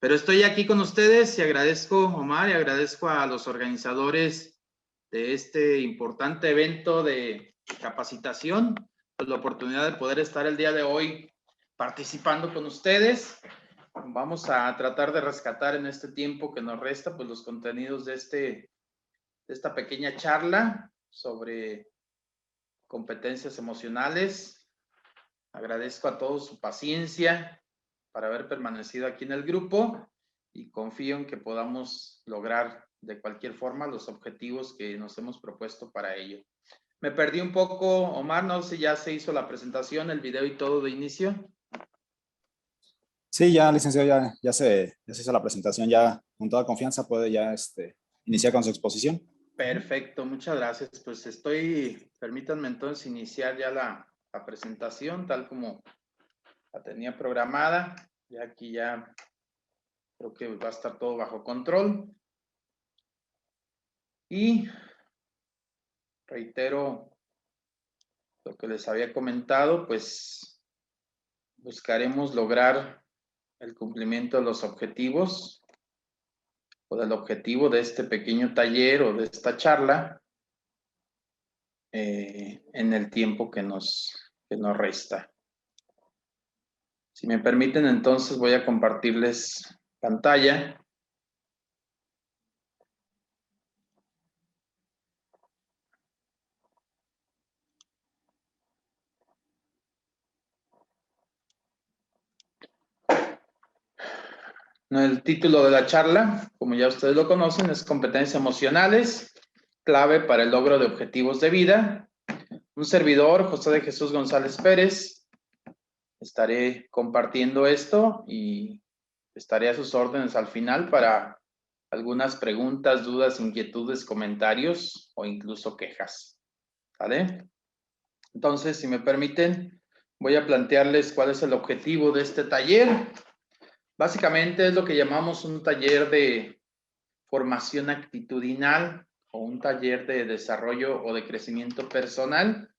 Pero estoy aquí con ustedes y agradezco, Omar, y agradezco a los organizadores de este importante evento de capacitación, pues la oportunidad de poder estar el día de hoy participando con ustedes. Vamos a tratar de rescatar en este tiempo que nos resta, pues los contenidos de esta pequeña charla sobre competencias emocionales. Agradezco a todos su paciencia para haber permanecido aquí en el grupo y confío en que podamos lograr de cualquier forma los objetivos que nos hemos propuesto para ello. Me perdí un poco, Omar, no sé si ya se hizo la presentación, el video y todo de inicio. Sí, ya, licenciado, ya se hizo la presentación, ya con toda confianza puede ya iniciar con su exposición. Perfecto, muchas gracias. Pues permítanme entonces iniciar ya la presentación tal como la tenía programada. Y aquí ya creo que va a estar todo bajo control. Y reitero lo que les había comentado, pues buscaremos lograr el cumplimiento de los objetivos o del objetivo de este pequeño taller o de esta charla en el tiempo que nos resta. Si me permiten, entonces voy a compartirles pantalla. El título de la charla, como ya ustedes lo conocen, es Competencias Emocionales, clave para el logro de objetivos de vida. Un servidor, José de Jesús González Pérez, estaré compartiendo esto y estaré a sus órdenes al final para algunas preguntas, dudas, inquietudes, comentarios o incluso quejas. ¿Vale? Entonces, si me permiten, voy a plantearles cuál es el objetivo de este taller. Básicamente es lo que llamamos un taller de formación actitudinal o un taller de desarrollo o de crecimiento personal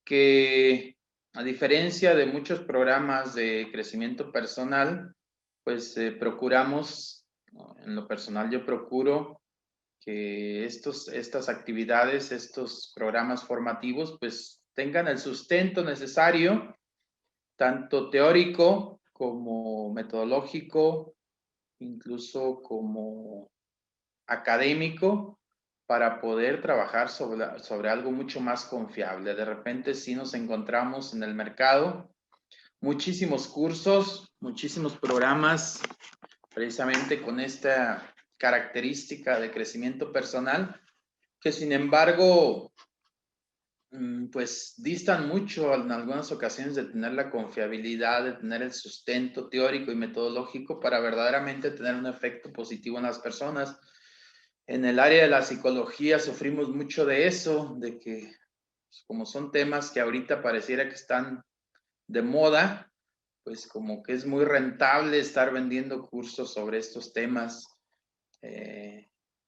que, a diferencia de muchos programas de crecimiento personal, pues procuramos, en lo personal yo procuro que estas actividades, estos programas formativos, pues tengan el sustento necesario, tanto teórico como metodológico, incluso como académico, para poder trabajar sobre algo mucho más confiable. De repente sí nos encontramos en el mercado muchísimos cursos, muchísimos programas, precisamente con esta característica de crecimiento personal, que sin embargo, pues distan mucho en algunas ocasiones de tener la confiabilidad, de tener el sustento teórico y metodológico para verdaderamente tener un efecto positivo en las personas. En el área de la psicología sufrimos mucho de eso, de que pues, como son temas que ahorita pareciera que están de moda, pues como que es muy rentable estar vendiendo cursos sobre estos temas,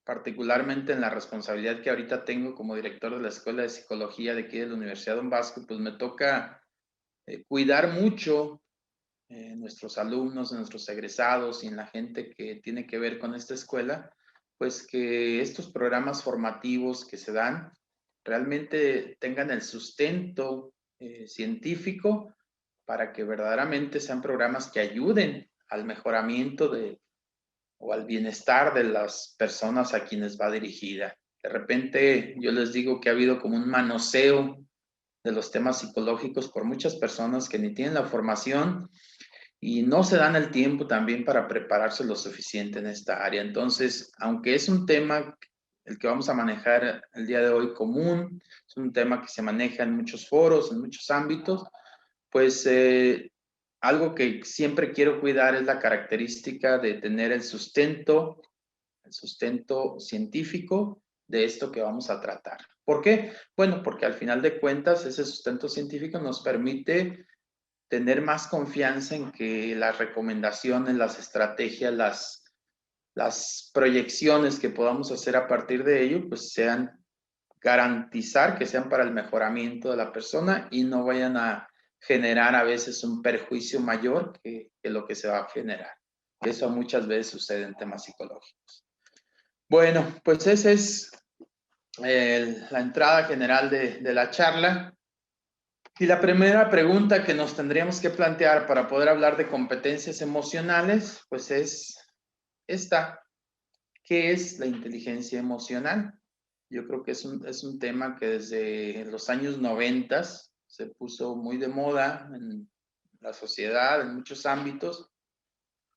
particularmente en la responsabilidad que ahorita tengo como director de la Escuela de Psicología de aquí de la Universidad Don Bosco, pues me toca cuidar mucho nuestros alumnos, nuestros egresados y en la gente que tiene que ver con esta escuela, pues que estos programas formativos que se dan realmente tengan el sustento científico para que verdaderamente sean programas que ayuden al mejoramiento o al bienestar de las personas a quienes va dirigida. De repente yo les digo que ha habido como un manoseo de los temas psicológicos por muchas personas que ni tienen la formación y no se dan el tiempo también para prepararse lo suficiente en esta área. Entonces, aunque es un tema el que vamos a manejar el día de hoy común, es un tema que se maneja en muchos foros, en muchos ámbitos, pues algo que siempre quiero cuidar es la característica de tener el sustento científico de esto que vamos a tratar. ¿Por qué? Bueno, porque al final de cuentas ese sustento científico nos permite tener más confianza en que las recomendaciones, las estrategias, las proyecciones que podamos hacer a partir de ello, pues sean garantizar que sean para el mejoramiento de la persona y no vayan a generar a veces un perjuicio mayor que lo que se va a generar. que eso muchas veces sucede en temas psicológicos. Bueno, pues esa es la entrada general de la charla. Y la primera pregunta que nos tendríamos que plantear para poder hablar de competencias emocionales, pues es esta: ¿qué es la inteligencia emocional? Yo creo que es un tema que desde los años 90 se puso muy de moda en la sociedad, en muchos ámbitos,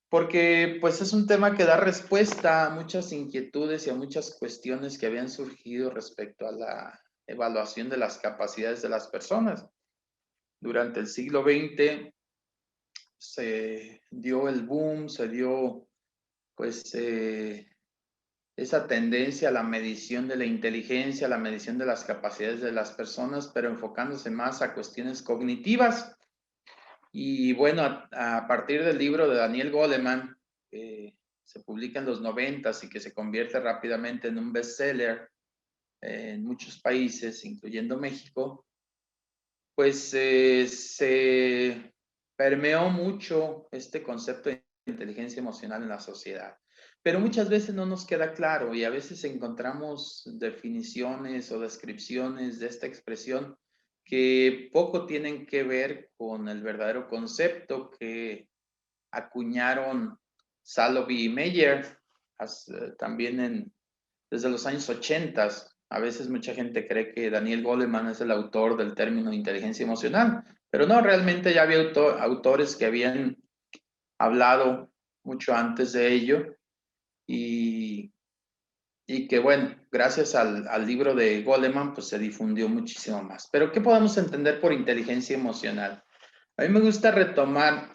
porque pues es un tema que da respuesta a muchas inquietudes y a muchas cuestiones que habían surgido respecto a la evaluación de las capacidades de las personas. Durante el siglo XX se dio el boom, se dio pues esa tendencia a la medición de la inteligencia, a la medición de las capacidades de las personas, pero enfocándose más a cuestiones cognitivas. Y bueno, a partir del libro de Daniel Goleman, que se publica en los 90s y que se convierte rápidamente en un bestseller en muchos países, incluyendo México, pues se permeó mucho este concepto de inteligencia emocional en la sociedad. Pero muchas veces no nos queda claro y a veces encontramos definiciones o descripciones de esta expresión que poco tienen que ver con el verdadero concepto que acuñaron Salovey y Meyer también desde los años 80. A veces mucha gente cree que Daniel Goleman es el autor del término inteligencia emocional, pero no, realmente ya había autores que habían hablado mucho antes de ello y que bueno, gracias al libro de Goleman pues se difundió muchísimo más. Pero ¿qué podemos entender por inteligencia emocional? A mí me gusta retomar,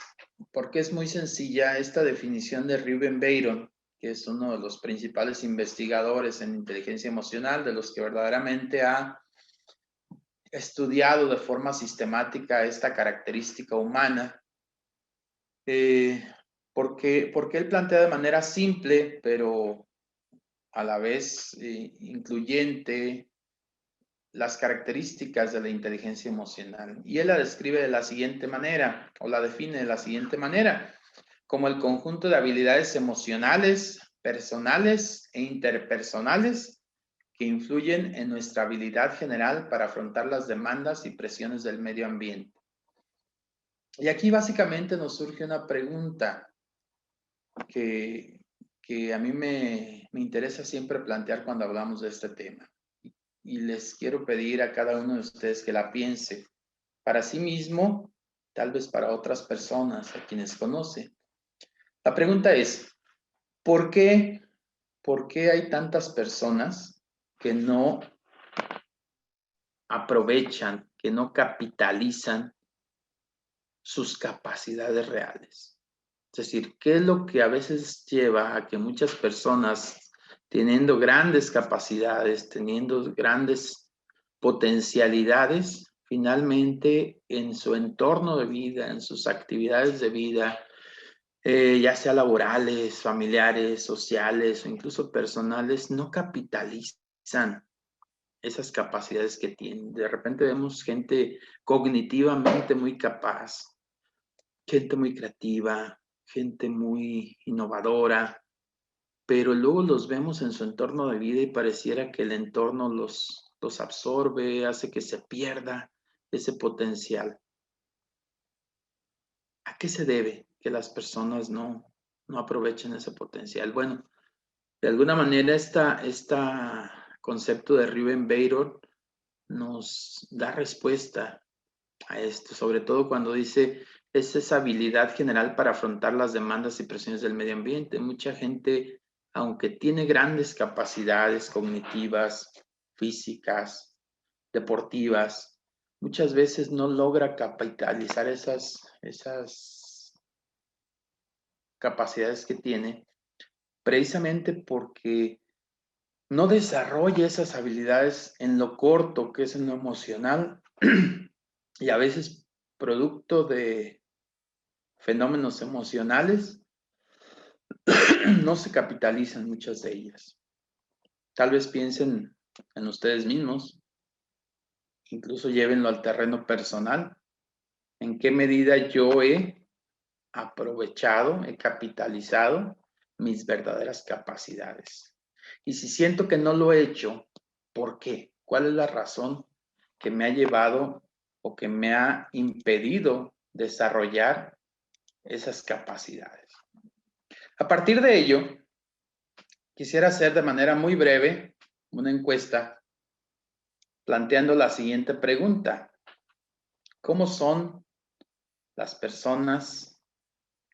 porque es muy sencilla, esta definición de Ruben Bayron, que es uno de los principales investigadores en inteligencia emocional, de los que verdaderamente ha estudiado de forma sistemática esta característica humana, porque él plantea de manera simple, pero a la vez incluyente, las características de la inteligencia emocional. Y él la describe de la siguiente manera, o la define de la siguiente manera: como el conjunto de habilidades emocionales, personales e interpersonales que influyen en nuestra habilidad general para afrontar las demandas y presiones del medio ambiente. Y aquí básicamente nos surge una pregunta que a mí me interesa siempre plantear cuando hablamos de este tema. Y les quiero pedir a cada uno de ustedes que la piense para sí mismo, tal vez para otras personas a quienes conoce. La pregunta es: ¿por qué hay tantas personas que no aprovechan, que no capitalizan sus capacidades reales? Es decir, ¿qué es lo que a veces lleva a que muchas personas, teniendo grandes capacidades, teniendo grandes potencialidades, finalmente en su entorno de vida, en sus actividades de vida, ya sea laborales, familiares, sociales o incluso personales, no capitalizan esas capacidades que tienen? De repente vemos gente cognitivamente muy capaz, gente muy creativa, gente muy innovadora, pero luego los vemos en su entorno de vida y pareciera que el entorno los absorbe, hace que se pierda ese potencial. ¿A qué se debe que las personas no aprovechen ese potencial? Bueno, de alguna manera este concepto de Ruben Bayron nos da respuesta a esto, sobre todo cuando dice: es esa habilidad general para afrontar las demandas y presiones del medio ambiente. Mucha gente, aunque tiene grandes capacidades cognitivas, físicas, deportivas, muchas veces no logra capitalizar esas capacidades que tiene, precisamente porque no desarrolla esas habilidades en lo corto, que es en lo emocional, y a veces producto de fenómenos emocionales, no se capitalizan muchas de ellas. Tal vez piensen en ustedes mismos, incluso llévenlo al terreno personal. ¿En qué medida yo he aprovechado, he capitalizado mis verdaderas capacidades. Y si siento que no lo he hecho, ¿por qué? ¿Cuál es la razón que me ha llevado o que me ha impedido desarrollar esas capacidades? A partir de ello, quisiera hacer de manera muy breve una encuesta planteando la siguiente pregunta. ¿Cómo son las personas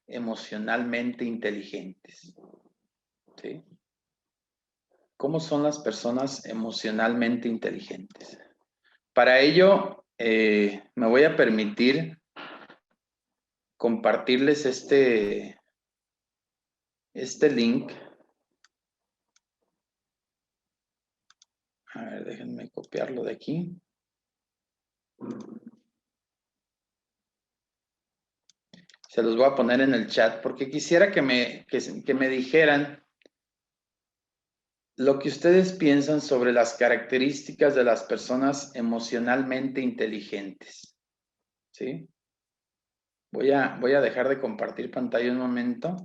emocionalmente inteligentes? ¿Sí? ¿Cómo son las personas emocionalmente inteligentes? Para ello, me voy a permitir compartirles este link. A ver, déjenme copiarlo de aquí. Se los voy a poner en el chat porque quisiera que me dijeran lo que ustedes piensan sobre las características de las personas emocionalmente inteligentes. ¿Sí? Voy a dejar de compartir pantalla un momento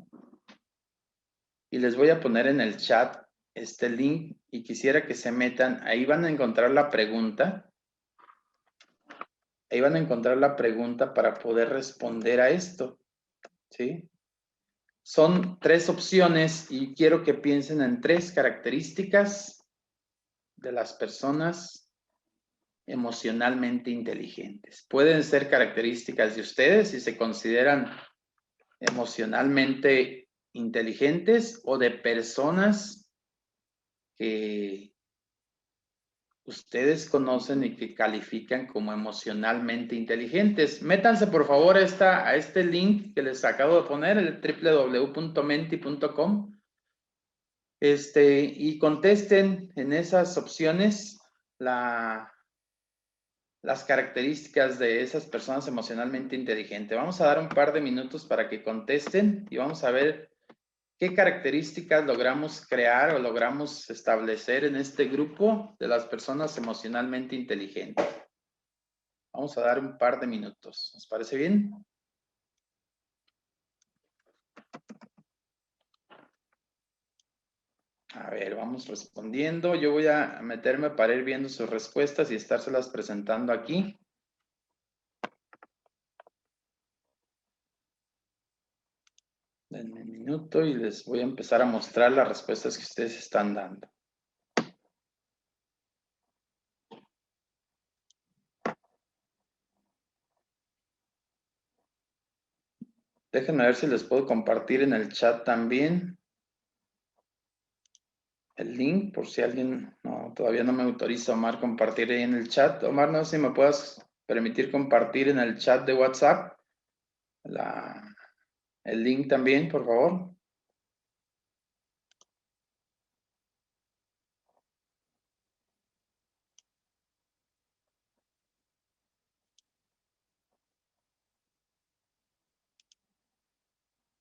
y les voy a poner en el chat este link y quisiera que se metan. Ahí van a encontrar la pregunta. Ahí van a encontrar la pregunta para poder responder a esto. ¿Sí? Son 3 opciones y quiero que piensen en 3 características de las personas emocionalmente inteligentes. Pueden ser características de ustedes si se consideran emocionalmente inteligentes o de personas que ustedes conocen y que califican como emocionalmente inteligentes. Métanse por favor a este link que les acabo de poner, el www.menti.com, y contesten en esas opciones las características de esas personas emocionalmente inteligentes. Vamos a dar un par de minutos para que contesten y vamos a ver qué características logramos crear o logramos establecer en este grupo de las personas emocionalmente inteligentes. Vamos a dar un par de minutos. ¿Nos parece bien? A ver, vamos respondiendo. Yo voy a meterme para ir viendo sus respuestas y estárselas presentando aquí. Denme un minuto y les voy a empezar a mostrar las respuestas que ustedes están dando. Déjenme ver si les puedo compartir en el chat también el link, por si alguien todavía no me autoriza, Omar, compartir ahí en el chat. Omar, no sé si me puedas permitir compartir en el chat de WhatsApp el link también, por favor.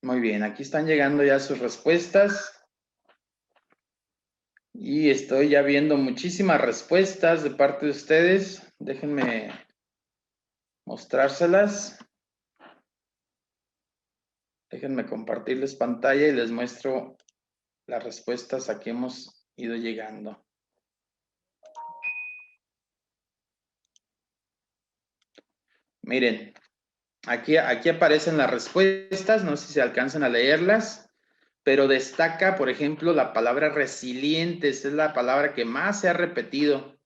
Muy bien, aquí están llegando ya sus respuestas. Y estoy ya viendo muchísimas respuestas de parte de ustedes. Déjenme mostrárselas. Déjenme compartirles pantalla y les muestro las respuestas a que hemos ido llegando. Miren, aquí aparecen las respuestas, no sé si se alcanzan a leerlas, pero destaca, por ejemplo, la palabra resilientes, es la palabra que más se ha repetido.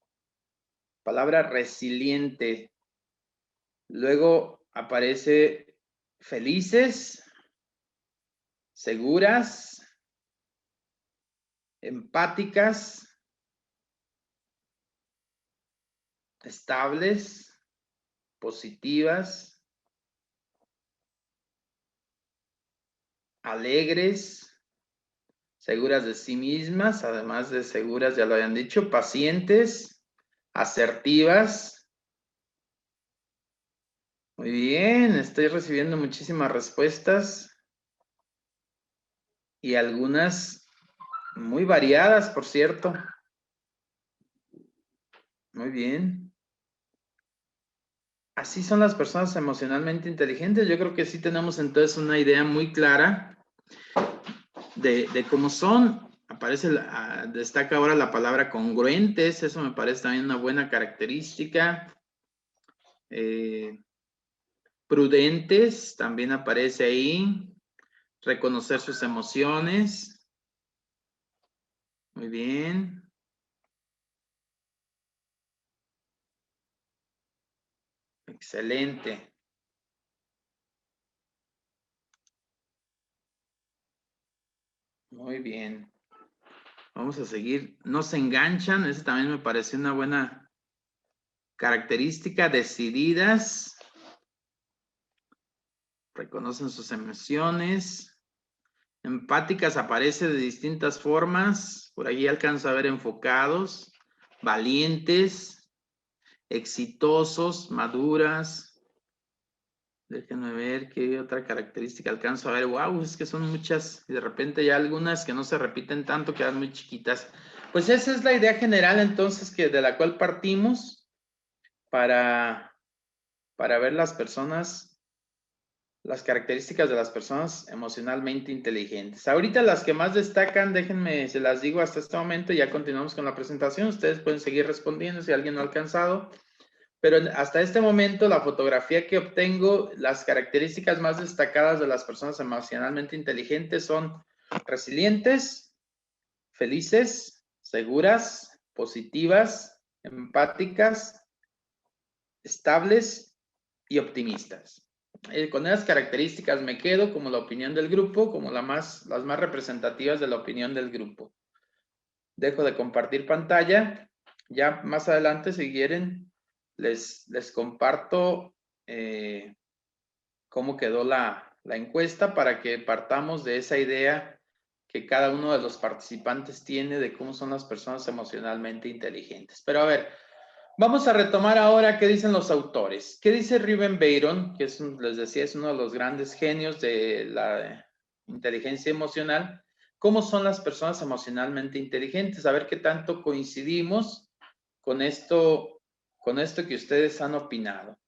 Palabra resiliente. Luego aparece felices, seguras, empáticas, estables, positivas, alegres, seguras de sí mismas, además de seguras, ya lo habían dicho, pacientes, asertivas. Muy bien, estoy recibiendo muchísimas respuestas y algunas muy variadas, por cierto. Muy bien. Así son las personas emocionalmente inteligentes. Yo creo que sí tenemos entonces una idea muy clara de cómo son. Destaca ahora la palabra congruentes. Eso me parece también una buena característica. Prudentes también aparece ahí. Reconocer sus emociones. Muy bien. Excelente. Muy bien. Vamos a seguir. No se enganchan. Ese también me pareció una buena característica. Decididas. Reconocen sus emociones. Empáticas aparece de distintas formas. Por ahí alcanzo a ver enfocados. Valientes. Exitosos. Maduras. Déjenme ver qué otra característica alcanzo a ver. Wow, es que son muchas y de repente ya algunas que no se repiten tanto, quedan muy chiquitas. Pues esa es la idea general entonces de la cual partimos para ver las características de las personas emocionalmente inteligentes. Ahorita las que más destacan, déjenme, se las digo hasta este momento, ya continuamos con la presentación. Ustedes pueden seguir respondiendo si alguien no ha alcanzado. Pero hasta este momento, la fotografía que obtengo, las características más destacadas de las personas emocionalmente inteligentes son resilientes, felices, seguras, positivas, empáticas, estables y optimistas. Con esas características me quedo como la opinión del grupo, como las más representativas de la opinión del grupo. Dejo de compartir pantalla. Ya más adelante, si quieren, les comparto cómo quedó la encuesta para que partamos de esa idea que cada uno de los participantes tiene de cómo son las personas emocionalmente inteligentes. Pero a ver, vamos a retomar ahora qué dicen los autores. ¿Qué dice Ruben Byron, que les decía, es uno de los grandes genios de la inteligencia emocional? ¿Cómo son las personas emocionalmente inteligentes? A ver qué tanto coincidimos con esto que ustedes han opinado.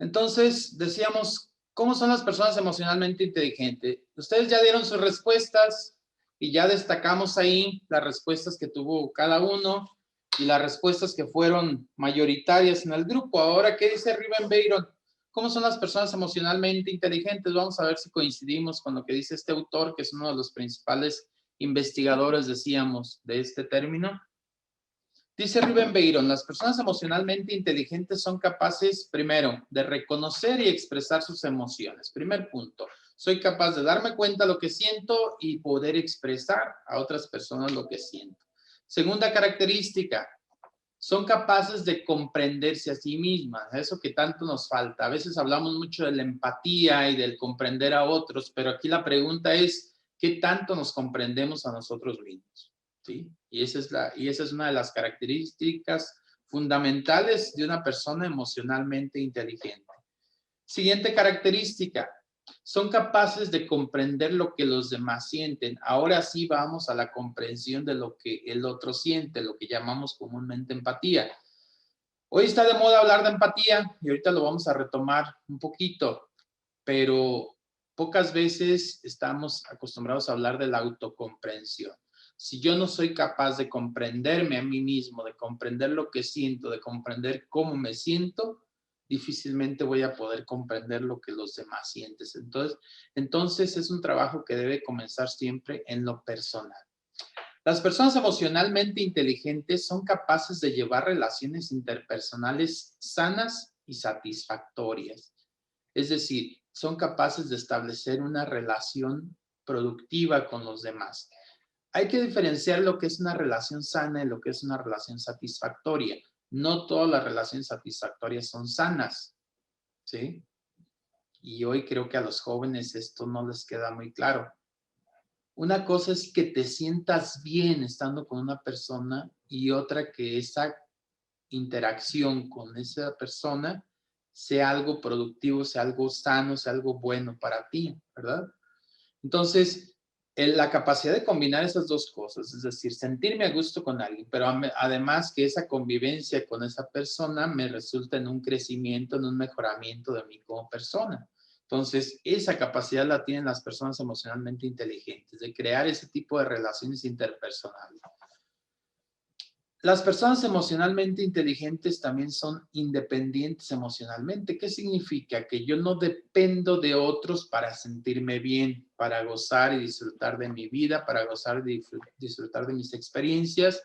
Entonces, decíamos, ¿cómo son las personas emocionalmente inteligentes? Ustedes ya dieron sus respuestas y ya destacamos ahí las respuestas que tuvo cada uno y las respuestas que fueron mayoritarias en el grupo. Ahora, ¿qué dice Ruben Byron? ¿Cómo son las personas emocionalmente inteligentes? Vamos a ver si coincidimos con lo que dice este autor, que es uno de los principales investigadores, decíamos, de este término. Dice Ruben Byron, las personas emocionalmente inteligentes son capaces, primero, de reconocer y expresar sus emociones. Primer punto, soy capaz de darme cuenta de lo que siento y poder expresar a otras personas lo que siento. Segunda característica, son capaces de comprenderse a sí mismas, eso que tanto nos falta. A veces hablamos mucho de la empatía y del comprender a otros, pero aquí la pregunta es, ¿qué tanto nos comprendemos a nosotros mismos? ¿Sí? Y esa es una de las características fundamentales de una persona emocionalmente inteligente. Siguiente característica, son capaces de comprender lo que los demás sienten. Ahora sí vamos a la comprensión de lo que el otro siente, lo que llamamos comúnmente empatía. Hoy está de moda hablar de empatía y ahorita lo vamos a retomar un poquito, pero pocas veces estamos acostumbrados a hablar de la autocomprensión. Si yo no soy capaz de comprenderme a mí mismo, de comprender lo que siento, de comprender cómo me siento, difícilmente voy a poder comprender lo que los demás sienten. Entonces es un trabajo que debe comenzar siempre en lo personal. Las personas emocionalmente inteligentes son capaces de llevar relaciones interpersonales sanas y satisfactorias. Es decir, son capaces de establecer una relación productiva con los demás. Hay que diferenciar lo que es una relación sana y lo que es una relación satisfactoria. No todas las relaciones satisfactorias son sanas, ¿sí? Y hoy creo que a los jóvenes esto no les queda muy claro. Una cosa es que te sientas bien estando con una persona y otra que esa interacción con esa persona sea algo productivo, sea algo sano, sea algo bueno para ti, ¿verdad? Entonces, la capacidad de combinar esas dos cosas, es decir, sentirme a gusto con alguien, pero además que esa convivencia con esa persona me resulta en un crecimiento, en un mejoramiento de mí como persona. Entonces, esa capacidad la tienen las personas emocionalmente inteligentes, de crear ese tipo de relaciones interpersonales. Las personas emocionalmente inteligentes también son independientes emocionalmente. ¿Qué significa? Que yo no dependo de otros para sentirme bien, para gozar y disfrutar de mi vida, para gozar y disfrutar de mis experiencias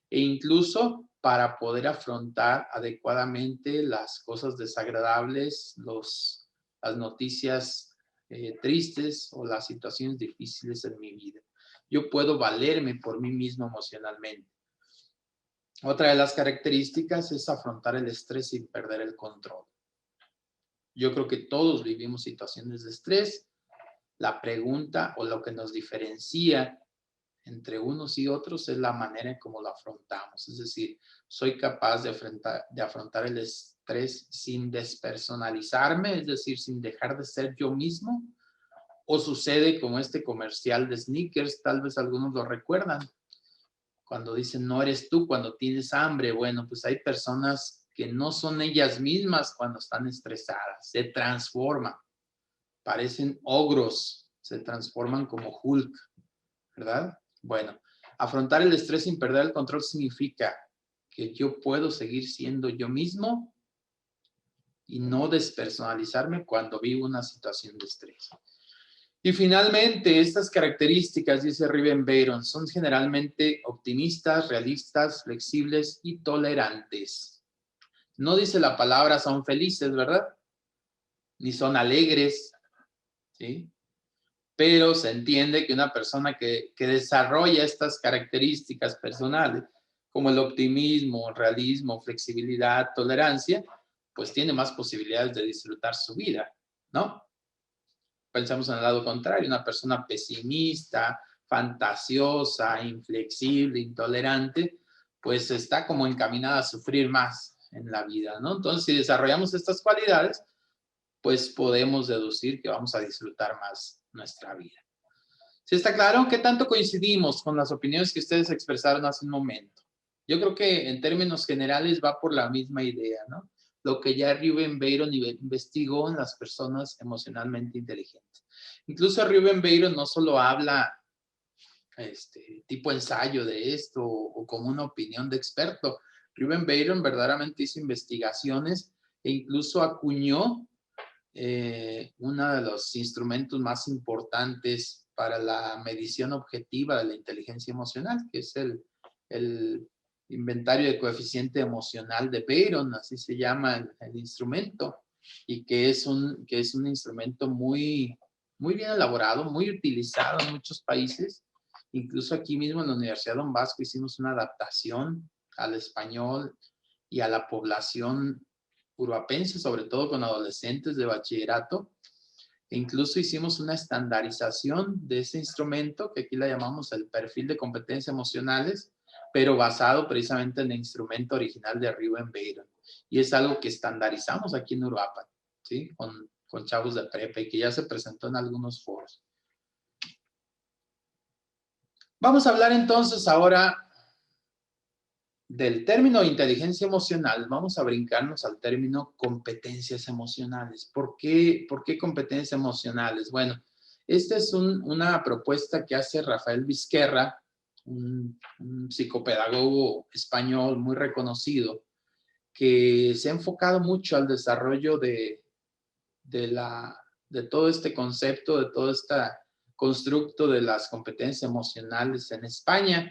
e incluso para poder afrontar adecuadamente las cosas desagradables, las noticias tristes o las situaciones difíciles en mi vida. Yo puedo valerme por mí mismo emocionalmente. Otra de las características es afrontar el estrés sin perder el control. Yo creo que todos vivimos situaciones de estrés. La pregunta o lo que nos diferencia entre unos y otros es la manera en cómo lo afrontamos. Es decir, soy capaz de afrontar el estrés sin despersonalizarme, es decir, sin dejar de ser yo mismo. O sucede como este comercial de Snickers, tal vez algunos lo recuerdan, cuando dicen no eres tú cuando tienes hambre. Bueno, pues hay personas que no son ellas mismas cuando están estresadas, se transforman, parecen ogros, se transforman como Hulk, ¿verdad? Bueno, afrontar el estrés sin perder el control significa que yo puedo seguir siendo yo mismo y no despersonalizarme cuando vivo una situación de estrés. Y finalmente, estas características, dice Ruben Byron, son generalmente optimistas, realistas, flexibles y tolerantes. No dice la palabra son felices, ¿verdad? Ni son alegres, ¿sí? Pero se entiende que una persona que desarrolla estas características personales, como el optimismo, realismo, flexibilidad, tolerancia, pues tiene más posibilidades de disfrutar su vida, ¿no? Pensamos en el lado contrario, una persona pesimista, fantasiosa, inflexible, intolerante, pues está como encaminada a sufrir más en la vida, ¿no? Entonces, si desarrollamos estas cualidades, pues podemos deducir que vamos a disfrutar más nuestra vida. ¿Sí está claro? ¿Qué tanto coincidimos con las opiniones que ustedes expresaron hace un momento? Yo creo que en términos generales va por la misma idea, ¿no? Lo que ya Ruben Byron investigó en las personas emocionalmente inteligentes. Incluso Ruben Byron no solo habla tipo ensayo de esto o como una opinión de experto. Ruben Byron verdaderamente hizo investigaciones e incluso acuñó uno de los instrumentos más importantes para la medición objetiva de la inteligencia emocional, que es el inventario de coeficiente emocional de Byron, así se llama el instrumento, y que es un instrumento muy bien elaborado, muy utilizado en muchos países. Incluso aquí mismo en la Universidad Don Bosco hicimos una adaptación al español y a la población uruapense, sobre todo con adolescentes de bachillerato. E incluso hicimos una estandarización de ese instrumento, que aquí la llamamos el perfil de competencias emocionales, pero basado precisamente en el instrumento original de Ruben Byron. Y es algo que estandarizamos aquí en Uruapan, ¿sí? Con chavos de prepa y que ya se presentó en algunos foros. Vamos a hablar entonces ahora del término inteligencia emocional. Vamos a brincarnos al término competencias emocionales. ¿Por qué competencias emocionales? Bueno, esta es una propuesta que hace Rafael Vizquerra, un psicopedagogo español muy reconocido, que se ha enfocado mucho al desarrollo de todo este concepto, de todo este constructo de las competencias emocionales en España,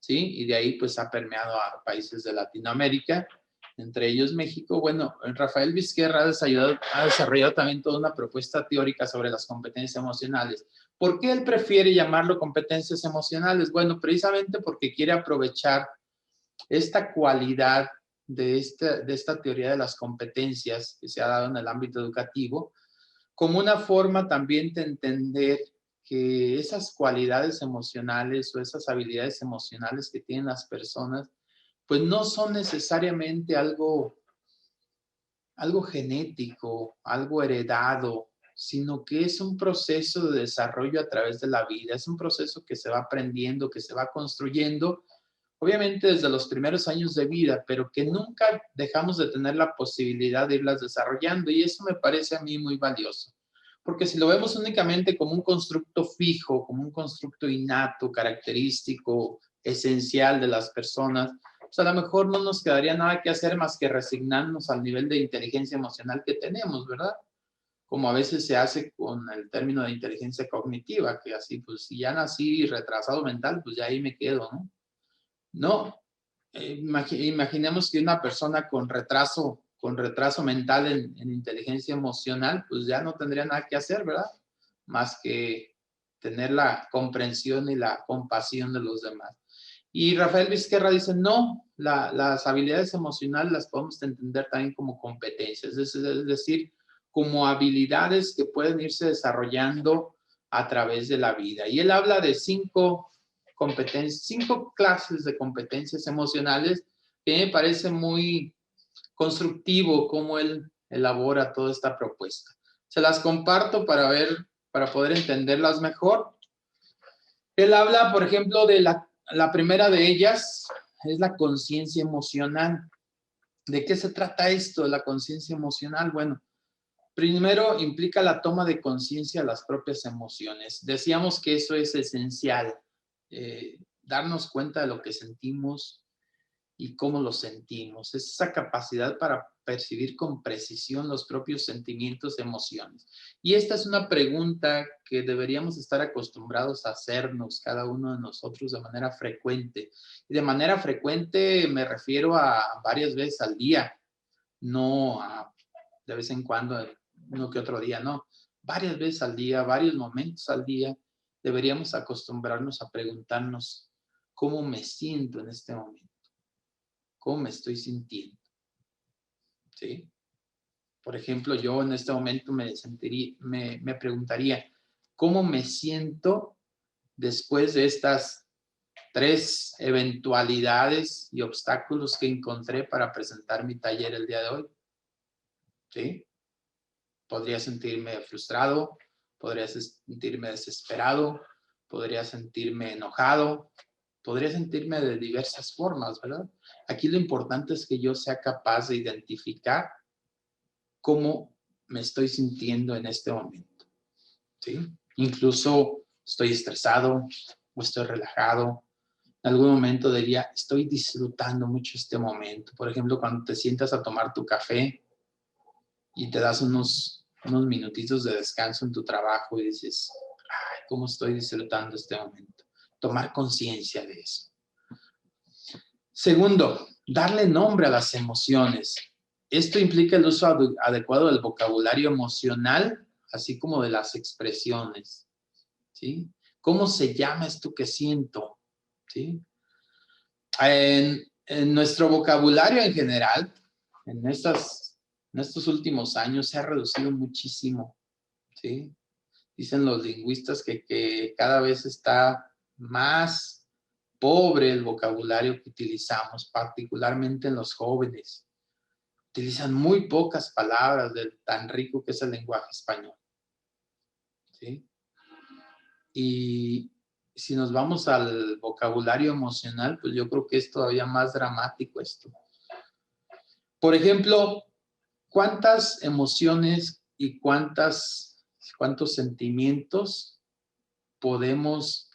¿sí? Y de ahí pues ha permeado a países de Latinoamérica, entre ellos México. Bueno, Rafael Vizquerra ha desarrollado también toda una propuesta teórica sobre las competencias emocionales. ¿Por qué él prefiere llamarlo competencias emocionales? Bueno, precisamente porque quiere aprovechar esta cualidad de esta teoría de las competencias que se ha dado en el ámbito educativo, como una forma también de entender que esas cualidades emocionales o esas habilidades emocionales que tienen las personas, pues no son necesariamente algo genético, algo heredado, sino que es un proceso de desarrollo a través de la vida, es un proceso que se va aprendiendo, que se va construyendo, obviamente desde los primeros años de vida, pero que nunca dejamos de tener la posibilidad de irlas desarrollando, y eso me parece a mí muy valioso. Porque si lo vemos únicamente como un constructo fijo, como un constructo innato, característico, esencial de las personas, pues a lo mejor no nos quedaría nada que hacer más que resignarnos al nivel de inteligencia emocional que tenemos, ¿verdad? Como a veces se hace con el término de inteligencia cognitiva, que así, pues si ya nací retrasado mental, pues ya ahí me quedo, ¿no? No, imaginemos que una persona con retraso mental en inteligencia emocional, pues ya no tendría nada que hacer, ¿verdad? Más que tener la comprensión y la compasión de los demás. Y Rafael Vizquerra dice, no, las habilidades emocionales las podemos entender también como competencias, es decir, como habilidades que pueden irse desarrollando a través de la vida. Y él habla de 5 clases de competencias emocionales, que me parece muy constructivo cómo él elabora toda esta propuesta. Se las comparto para poder entenderlas mejor. Él habla, por ejemplo, de la primera de ellas, es la conciencia emocional. ¿De qué se trata esto de la conciencia emocional? Bueno, primero implica la toma de conciencia de las propias emociones. Decíamos que eso es esencial, darnos cuenta de lo que sentimos y cómo lo sentimos. Es esa capacidad para percibir con precisión los propios sentimientos, emociones. Y esta es una pregunta que deberíamos estar acostumbrados a hacernos cada uno de nosotros de manera frecuente. Y de manera frecuente me refiero a varias veces al día, no a de vez en cuando, uno que otro día, no. Varias veces al día, varios momentos al día, deberíamos acostumbrarnos a preguntarnos cómo me siento en este momento, cómo me estoy sintiendo, ¿sí? Por ejemplo, yo en este momento me preguntaría, ¿cómo me siento después de estas 3 eventualidades y obstáculos que encontré para presentar mi taller el día de hoy? ¿Sí? Podría sentirme frustrado, podría sentirme desesperado, podría sentirme enojado, podría sentirme de diversas formas, ¿verdad? Aquí lo importante es que yo sea capaz de identificar cómo me estoy sintiendo en este momento, ¿sí? Incluso estoy estresado o estoy relajado. En algún momento diría, estoy disfrutando mucho este momento. Por ejemplo, cuando te sientas a tomar tu café y te das unos minutitos de descanso en tu trabajo y dices, ay, cómo estoy disfrutando este momento. Tomar conciencia de eso. Segundo, darle nombre a las emociones. Esto implica el uso adecuado del vocabulario emocional, así como de las expresiones, ¿sí? ¿Cómo se llama esto que siento? ¿Sí? En nuestro vocabulario en general, en estos últimos años se ha reducido muchísimo, ¿sí? Dicen los lingüistas que cada vez está más pobre el vocabulario que utilizamos, particularmente en los jóvenes. Utilizan muy pocas palabras de tan rico que es el lenguaje español, ¿sí? Y si nos vamos al vocabulario emocional, pues yo creo que es todavía más dramático esto. Por ejemplo, ¿cuántas emociones y cuántos sentimientos podemos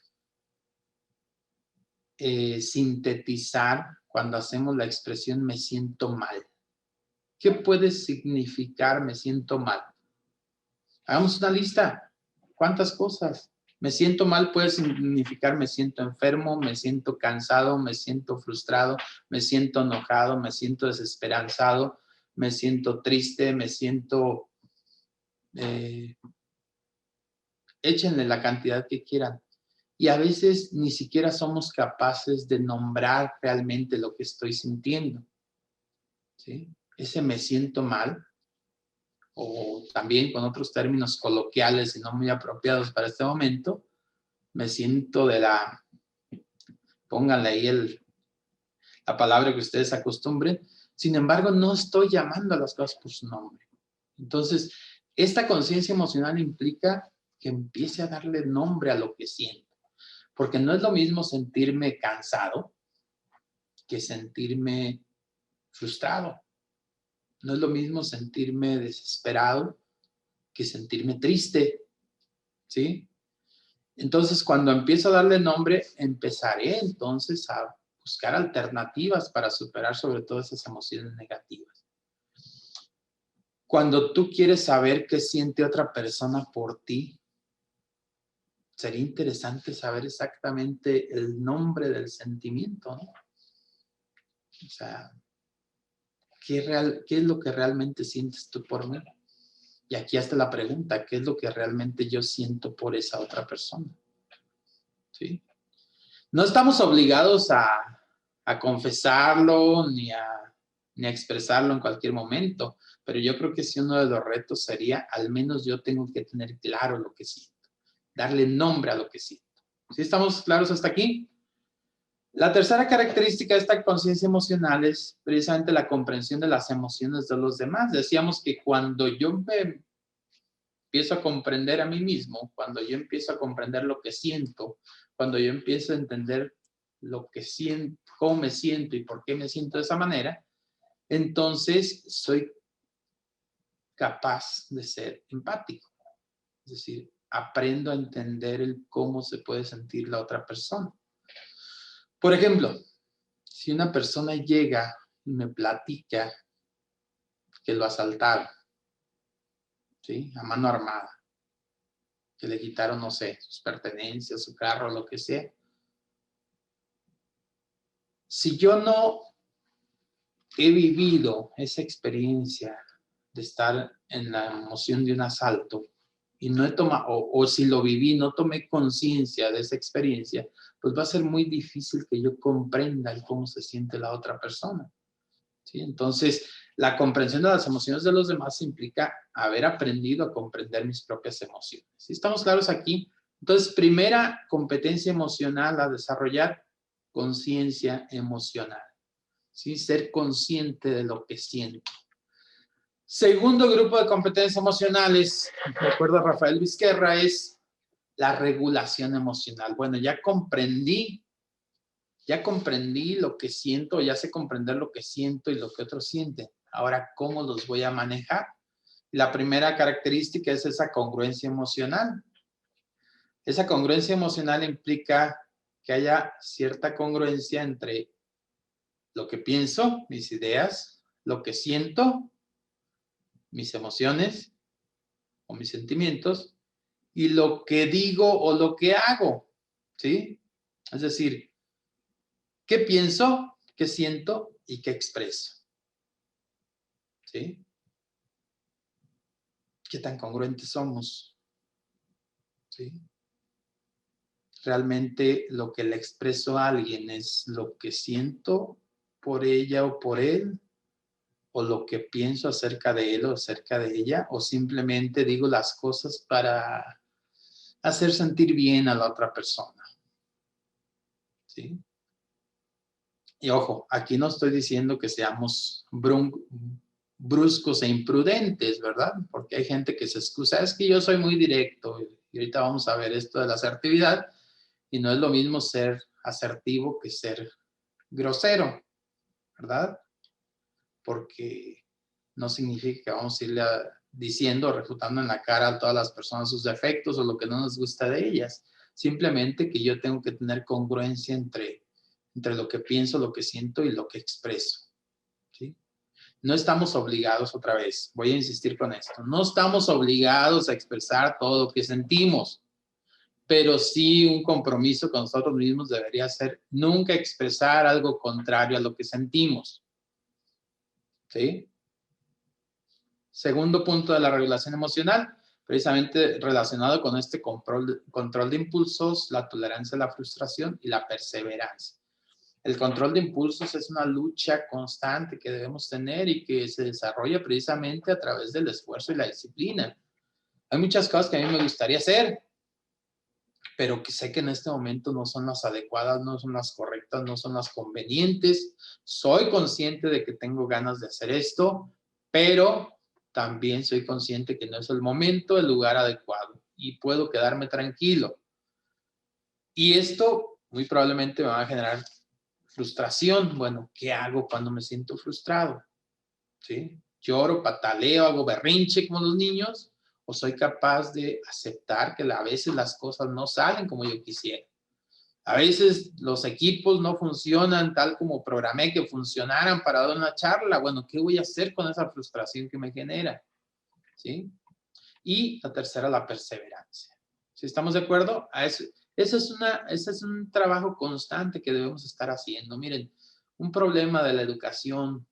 sintetizar cuando hacemos la expresión me siento mal? ¿Qué puede significar me siento mal? Hagamos una lista. ¿Cuántas cosas? Me siento mal puede significar me siento enfermo, me siento cansado, me siento frustrado, me siento enojado, me siento desesperanzado, me siento triste, me siento... échenle la cantidad que quieran. Y a veces ni siquiera somos capaces de nombrar realmente lo que estoy sintiendo, ¿sí? Ese me siento mal, o también con otros términos coloquiales y no muy apropiados para este momento, me siento pónganle ahí la palabra que ustedes acostumbren. Sin embargo, no estoy llamando a las cosas por su nombre. Entonces, Esta conciencia emocional implica que empiece a darle nombre a lo que siento. Porque no es lo mismo sentirme cansado que sentirme frustrado. No es lo mismo sentirme desesperado que sentirme triste, ¿sí? Entonces, cuando empiezo a darle nombre, empezaré entonces a buscar alternativas para superar sobre todo esas emociones negativas. Cuando tú quieres saber qué siente otra persona por ti, sería interesante saber exactamente el nombre del sentimiento, ¿no? O sea, ¿qué es lo que realmente sientes tú por mí? Y aquí está la pregunta, ¿qué es lo que realmente yo siento por esa otra persona? ¿Sí? No estamos obligados a confesarlo ni a expresarlo en cualquier momento, pero yo creo que sí uno de los retos sería, al menos yo tengo que tener claro lo que siento, darle nombre a lo que siento. ¿Sí estamos claros hasta aquí? La tercera característica de esta conciencia emocional es precisamente la comprensión de las emociones de los demás. Decíamos que cuando yo me empiezo a comprender a mí mismo, cuando yo empiezo a comprender lo que siento, cuando yo empiezo a entender lo que siento, cómo me siento y por qué me siento de esa manera, entonces soy capaz de ser empático. Es decir, aprendo a entender el cómo se puede sentir la otra persona. Por ejemplo, si una persona llega y me platica que lo asaltaron, ¿sí? A mano armada, que le quitaron, no sé, sus pertenencias, su carro, lo que sea. Si yo no he vivido esa experiencia de estar en la emoción de un asalto y no he tomado, o si lo viví, no tomé conciencia de esa experiencia, pues va a ser muy difícil que yo comprenda el cómo se siente la otra persona. ¿Sí? Entonces, la comprensión de las emociones de los demás implica haber aprendido a comprender mis propias emociones. ¿Sí estamos claros aquí? Entonces, primera competencia emocional a desarrollar, conciencia emocional. ¿Sí? Ser consciente de lo que siento. Segundo grupo de competencias emocionales, de acuerdo a Rafael Vizquerra, es la regulación emocional. Bueno, ya comprendí lo que siento, ya sé comprender lo que siento y lo que otros sienten. Ahora, ¿cómo los voy a manejar? La primera característica es esa congruencia emocional. Esa congruencia emocional implica que haya cierta congruencia entre lo que pienso, mis ideas, lo que siento, mis emociones o mis sentimientos, y lo que digo o lo que hago, ¿sí? Es decir, ¿qué pienso, qué siento y qué expreso? ¿Sí? ¿Qué tan congruentes somos? ¿Sí? ¿Realmente lo que le expreso a alguien es lo que siento por ella o por él? ¿O lo que pienso acerca de él o acerca de ella? ¿O simplemente digo las cosas para hacer sentir bien a la otra persona? ¿Sí? Y ojo, aquí no estoy diciendo que seamos bruscos e imprudentes, ¿verdad? Porque hay gente que se excusa, es que yo soy muy directo, y ahorita vamos a ver esto de la asertividad, y no es lo mismo ser asertivo que ser grosero, ¿verdad? Porque no significa que vamos a irle diciendo, refutando en la cara a todas las personas sus defectos o lo que no nos gusta de ellas. Simplemente que yo tengo que tener congruencia entre lo que pienso, lo que siento y lo que expreso. ¿Sí? No estamos obligados, otra vez, voy a insistir con esto, no estamos obligados a expresar todo lo que sentimos, pero sí un compromiso con nosotros mismos debería ser nunca expresar algo contrario a lo que sentimos. ¿Sí? Segundo punto de la regulación emocional, precisamente relacionado con este control de impulsos, la tolerancia a la frustración y la perseverancia. El control de impulsos es una lucha constante que debemos tener y que se desarrolla precisamente a través del esfuerzo y la disciplina. Hay muchas cosas que a mí me gustaría hacer, pero que sé que en este momento no son las adecuadas, no son las correctas, no son las convenientes. Soy consciente de que tengo ganas de hacer esto, pero también soy consciente que no es el momento, el lugar adecuado y puedo quedarme tranquilo. Y esto muy probablemente me va a generar frustración. Bueno, ¿qué hago cuando me siento frustrado? ¿Sí? ¿Lloro, pataleo, hago berrinche como los niños? ¿O soy capaz de aceptar que a veces las cosas no salen como yo quisiera? A veces los equipos no funcionan tal como programé que funcionaran para dar una charla. Bueno, ¿qué voy a hacer con esa frustración que me genera? ¿Sí? Y la tercera, la perseverancia. ¿Sí estamos de acuerdo? Ese es un trabajo constante que debemos estar haciendo. Miren, un problema de la educación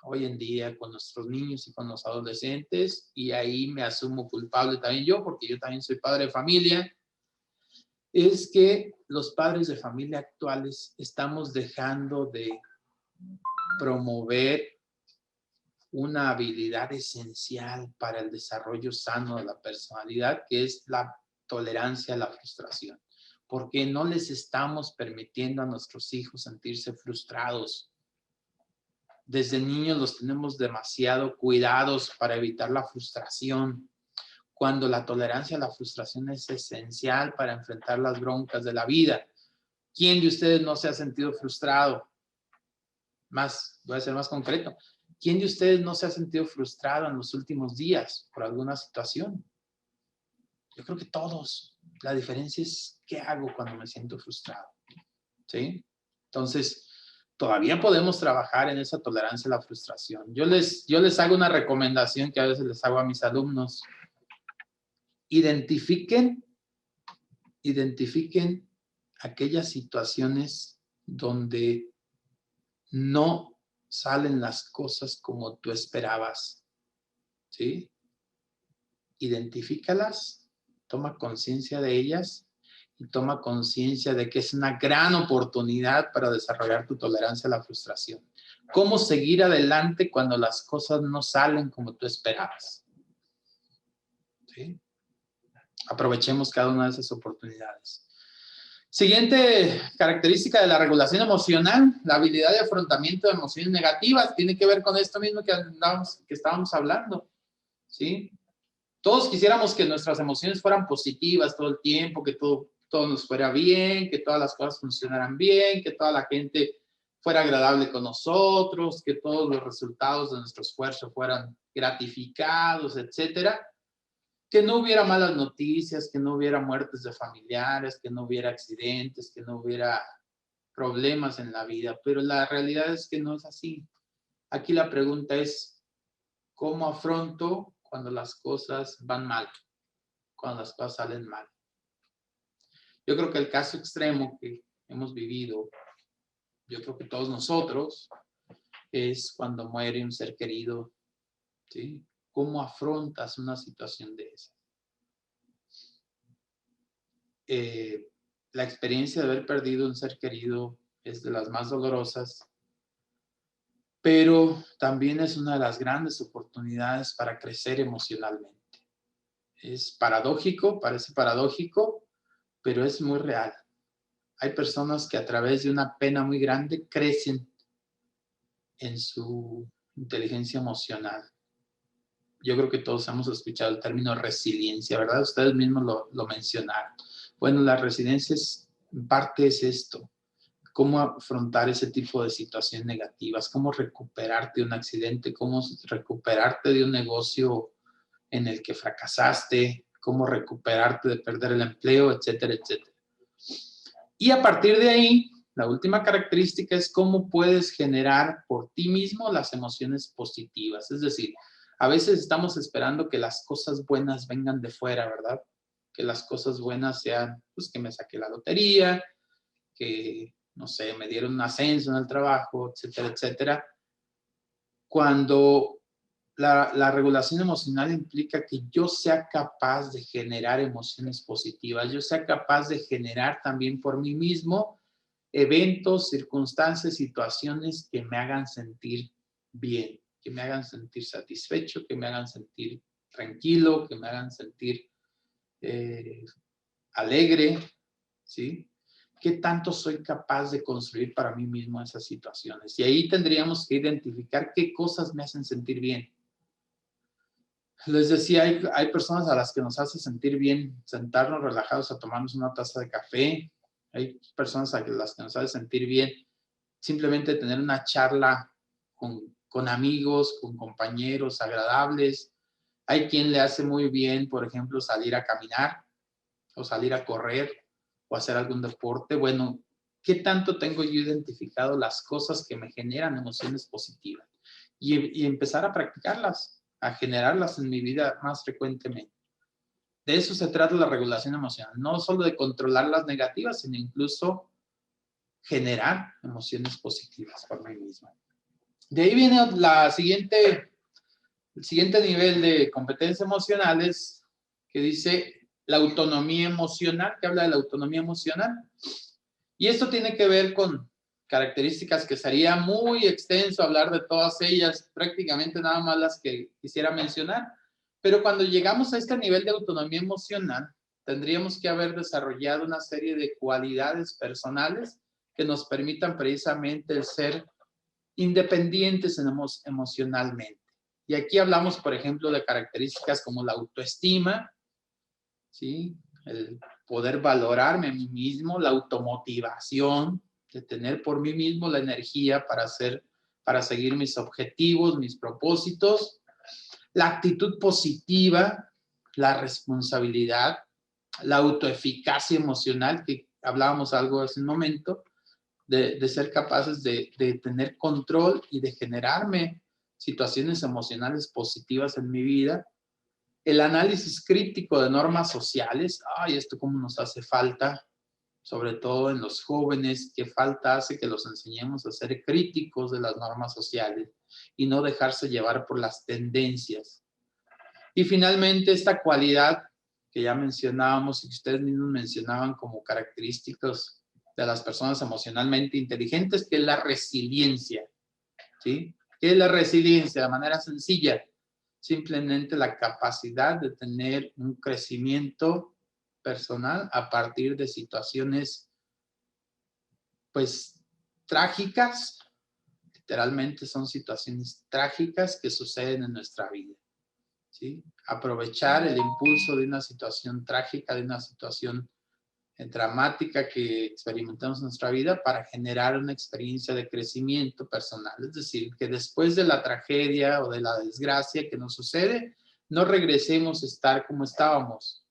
hoy en día con nuestros niños y con los adolescentes, y ahí me asumo culpable también yo, porque yo también soy padre de familia, es que los padres de familia actuales estamos dejando de promover una habilidad esencial para el desarrollo sano de la personalidad, que es la tolerancia a la frustración. Porque no les estamos permitiendo a nuestros hijos sentirse frustrados. Desde niños los tenemos demasiado cuidados para evitar la frustración, cuando la tolerancia a la frustración es esencial para enfrentar las broncas de la vida. ¿Quién de ustedes no se ha sentido frustrado? Voy a ser más concreto. ¿Quién de ustedes no se ha sentido frustrado en los últimos días por alguna situación? Yo creo que todos. La diferencia es qué hago cuando me siento frustrado. ¿Sí? Entonces, todavía podemos trabajar en esa tolerancia a la frustración. Yo les hago una recomendación que a veces les hago a mis alumnos. Identifiquen aquellas situaciones donde no salen las cosas como tú esperabas, ¿sí? Identifícalas, toma conciencia de ellas y toma conciencia de que es una gran oportunidad para desarrollar tu tolerancia a la frustración. ¿Cómo seguir adelante cuando las cosas no salen como tú esperabas? ¿Sí? Aprovechemos cada una de esas oportunidades. Siguiente característica de la regulación emocional, la habilidad de afrontamiento de emociones negativas, tiene que ver con esto mismo que estábamos hablando, ¿sí? Todos quisiéramos que nuestras emociones fueran positivas todo el tiempo, que todo nos fuera bien, que todas las cosas funcionaran bien, que toda la gente fuera agradable con nosotros, que todos los resultados de nuestro esfuerzo fueran gratificados, etcétera. Que no hubiera malas noticias, que no hubiera muertes de familiares, que no hubiera accidentes, que no hubiera problemas en la vida, pero la realidad es que no es así. Aquí la pregunta es, ¿cómo afronto cuando las cosas van mal? Cuando las cosas salen mal. Yo creo que el caso extremo que hemos vivido, yo creo que todos nosotros, es cuando muere un ser querido, ¿sí? ¿Cómo afrontas una situación de esa? La experiencia de haber perdido un ser querido es de las más dolorosas, pero también es una de las grandes oportunidades para crecer emocionalmente. Es paradójico, parece paradójico, pero es muy real. Hay personas que a través de una pena muy grande crecen en su inteligencia emocional. Yo creo que todos hemos escuchado el término resiliencia, ¿verdad? Ustedes mismos lo mencionaron. Bueno, la resiliencia en parte es esto. Cómo afrontar ese tipo de situaciones negativas, cómo recuperarte de un accidente, cómo recuperarte de un negocio en el que fracasaste, cómo recuperarte de perder el empleo, etcétera, etcétera. Y a partir de ahí, la última característica es cómo puedes generar por ti mismo las emociones positivas. Es decir, a veces estamos esperando que las cosas buenas vengan de fuera, ¿verdad? Que las cosas buenas sean, pues, que me saqué la lotería, que, no sé, me dieron un ascenso en el trabajo, etcétera, etcétera. Cuando la regulación emocional implica que yo sea capaz de generar emociones positivas, yo sea capaz de generar también por mí mismo eventos, circunstancias, situaciones que me hagan sentir bien, que me hagan sentir satisfecho, que me hagan sentir tranquilo, que me hagan sentir alegre, ¿sí? ¿Qué tanto soy capaz de construir para mí mismo esas situaciones? Y ahí tendríamos que identificar qué cosas me hacen sentir bien. Les decía, hay personas a las que nos hace sentir bien sentarnos relajados a tomarnos una taza de café. Hay personas a las que nos hace sentir bien simplemente tener una charla con amigos, con compañeros agradables. Hay quien le hace muy bien, por ejemplo, salir a caminar o salir a correr o hacer algún deporte. Bueno, ¿qué tanto tengo yo identificado las cosas que me generan emociones positivas? Y empezar a practicarlas, a generarlas en mi vida más frecuentemente. De eso se trata la regulación emocional, no solo de controlar las negativas, sino incluso generar emociones positivas por mí mismo. De ahí viene el siguiente nivel de competencias emocionales que dice la autonomía emocional, que habla de la autonomía emocional. Y esto tiene que ver con características que sería muy extenso hablar de todas ellas, prácticamente nada más las que quisiera mencionar. Pero cuando llegamos a este nivel de autonomía emocional, tendríamos que haber desarrollado una serie de cualidades personales que nos permitan precisamente el ser independientes emocionalmente. Y aquí hablamos, por ejemplo, de características como la autoestima, ¿sí? El poder valorarme a mí mismo, la automotivación, de tener por mí mismo la energía para seguir mis objetivos, mis propósitos, la actitud positiva, la responsabilidad, la autoeficacia emocional, que hablábamos algo hace un momento, de ser capaces de tener control y de generarme situaciones emocionales positivas en mi vida. El análisis crítico de normas sociales, ay, esto cómo nos hace falta, sobre todo en los jóvenes, qué falta hace que los enseñemos a ser críticos de las normas sociales y no dejarse llevar por las tendencias. Y finalmente, esta cualidad que ya mencionábamos y que ustedes mismos mencionaban como características de las personas emocionalmente inteligentes, que es la resiliencia, ¿sí? ¿Qué es la resiliencia? De manera sencilla, simplemente la capacidad de tener un crecimiento personal a partir de situaciones, pues, trágicas. Literalmente son situaciones trágicas que suceden en nuestra vida, ¿sí? Aprovechar el impulso de una situación trágica, de una situación dramática que experimentamos en nuestra vida para generar una experiencia de crecimiento personal. Es decir, que después de la tragedia o de la desgracia que nos sucede, no regresemos a estar como estábamos,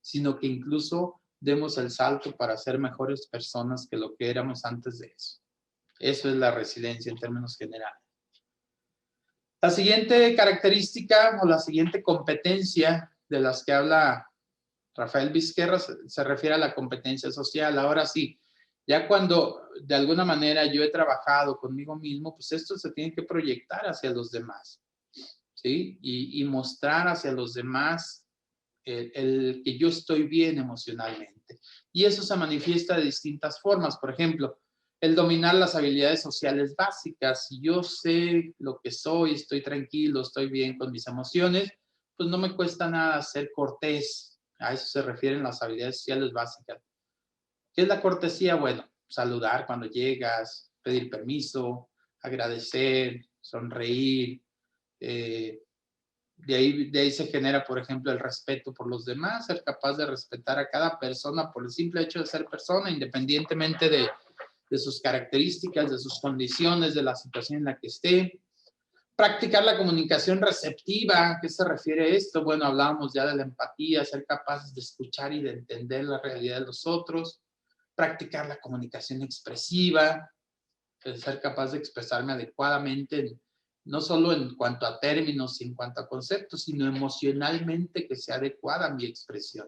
sino que incluso demos el salto para ser mejores personas que lo que éramos antes de eso. Eso es la resiliencia en términos generales. La siguiente característica o la siguiente competencia de las que habla Rafael Vizquerra se refiere a la competencia social. Ahora sí, ya cuando de alguna manera yo he trabajado conmigo mismo, pues esto se tiene que proyectar hacia los demás, ¿sí? Y mostrar hacia los demás el que yo estoy bien emocionalmente. Y eso se manifiesta de distintas formas. Por ejemplo, el dominar las habilidades sociales básicas. Si yo sé lo que soy, estoy tranquilo, estoy bien con mis emociones, pues no me cuesta nada ser cortés. A eso se refieren las habilidades sociales básicas. ¿Qué es la cortesía? Bueno, saludar cuando llegas, pedir permiso, agradecer, sonreír. De ahí se genera, por ejemplo, el respeto por los demás, ser capaz de respetar a cada persona por el simple hecho de ser persona, independientemente de sus características, de sus condiciones, de la situación en la que esté. Practicar la comunicación receptiva. ¿A qué se refiere esto? Bueno, hablábamos ya de la empatía, ser capaces de escuchar y de entender la realidad de los otros. Practicar la comunicación expresiva, ser capaz de expresarme adecuadamente, no solo en cuanto a términos y en cuanto a conceptos, sino emocionalmente que sea adecuada a mi expresión.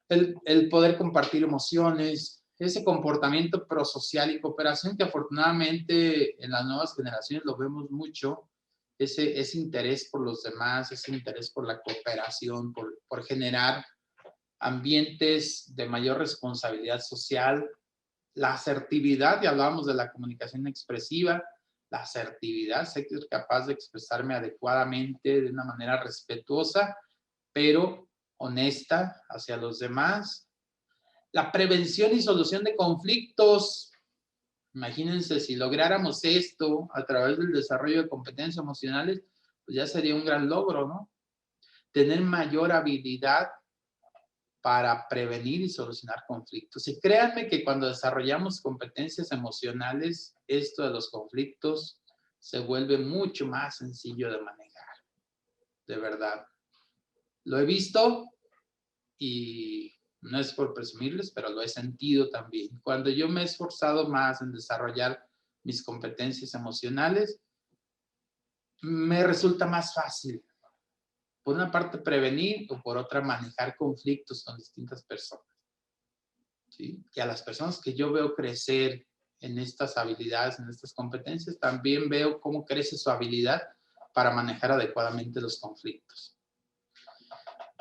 El poder compartir emociones, ese comportamiento prosocial y cooperación que afortunadamente en las nuevas generaciones lo vemos mucho, ese interés por los demás, ese interés por la cooperación, por generar ambientes de mayor responsabilidad social, la asertividad, y hablábamos de la comunicación expresiva, la asertividad, ser capaz de expresarme adecuadamente, de una manera respetuosa, pero honesta hacia los demás. La prevención y solución de conflictos. Imagínense, si lográramos esto a través del desarrollo de competencias emocionales, pues ya sería un gran logro, ¿no? tener mayor habilidad para prevenir y solucionar conflictos. Y créanme que cuando desarrollamos competencias emocionales, esto de los conflictos se vuelve mucho más sencillo de manejar. De verdad. Lo he visto y no es por presumirles, pero lo he sentido también. Cuando yo me he esforzado más en desarrollar mis competencias emocionales, me resulta más fácil, por una parte, prevenir o por otra, manejar conflictos con distintas personas. ¿Sí? Y a las personas que yo veo crecer en estas habilidades, en estas competencias, también veo cómo crece su habilidad para manejar adecuadamente los conflictos.